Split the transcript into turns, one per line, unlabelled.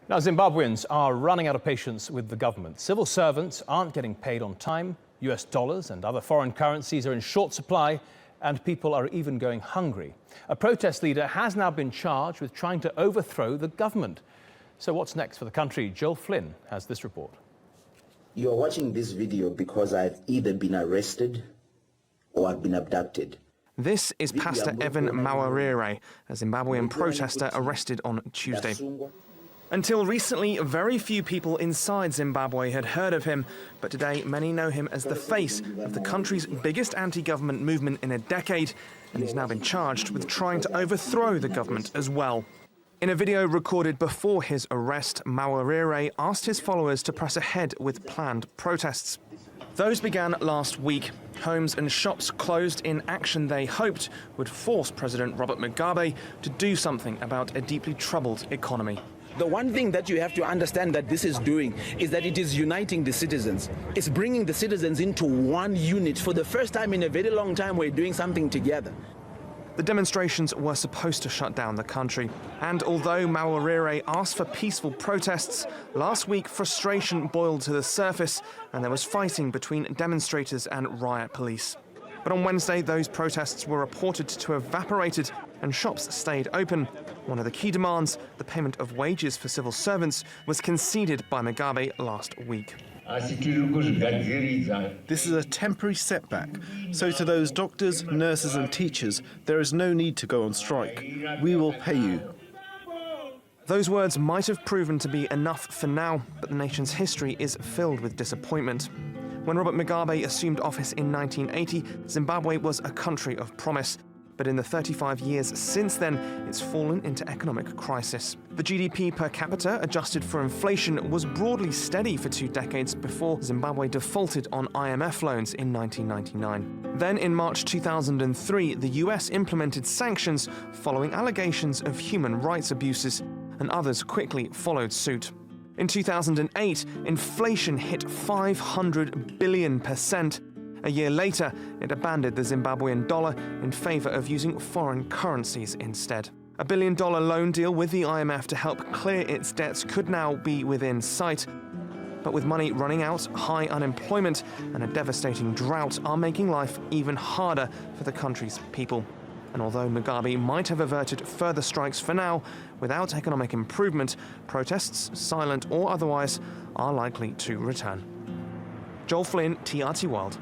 Now, Zimbabweans are running out of patience with the government. Civil servants aren't getting paid on time, US dollars and other foreign currencies are in short supply, and people are even going hungry. A protest leader has now been charged with trying to overthrow the government. So what's next for the country? Joel Flynn has this report.
You're watching this video because I've either been arrested or I've been abducted.
This is Pastor Evan Mawarire, a Zimbabwean protester arrested on Tuesday. Until recently, very few people inside Zimbabwe had heard of him, but today many know him as the face of the country's biggest anti-government movement in a decade, and he's now been charged with trying to overthrow the government as well. In a video recorded before his arrest, Mawarire asked his followers to press ahead with planned protests. Those began last week. Homes and shops closed in action they hoped would force President Robert Mugabe to do something about a deeply troubled economy.
The one thing that you have to understand that this is doing is that it is uniting the citizens. It's bringing the citizens into one unit. For the first time in a very long time, we're doing something together.
The demonstrations were supposed to shut down the country. And although Mawarire asked for peaceful protests, last week frustration boiled to the surface and there was fighting between demonstrators and riot police. But on Wednesday, those protests were reported to have evaporated and shops stayed open. One of the key demands, the payment of wages for civil servants, was conceded by Mugabe last week.
This is a temporary setback, so to those doctors, nurses and teachers, there is no need to go on strike. We will pay you.
Those words might have proven to be enough for now, but the nation's history is filled with disappointment. When Robert Mugabe assumed office in 1980, Zimbabwe was a country of promise. But in the 35 years since then, it's fallen into economic crisis. The GDP per capita, adjusted for inflation, was broadly steady for 2 decades before Zimbabwe defaulted on IMF loans in 1999. Then, in March 2003, the US implemented sanctions following allegations of human rights abuses, and others quickly followed suit. In 2008, inflation hit 500 billion%. A year later, it abandoned the Zimbabwean dollar in favor of using foreign currencies instead. A $1 billion loan deal with the IMF to help clear its debts could now be within sight. But with money running out, high unemployment and a devastating drought are making life even harder for the country's people. And although Mugabe might have averted further strikes for now, without economic improvement, protests, silent or otherwise, are likely to return. Joel Flynn, TRT World.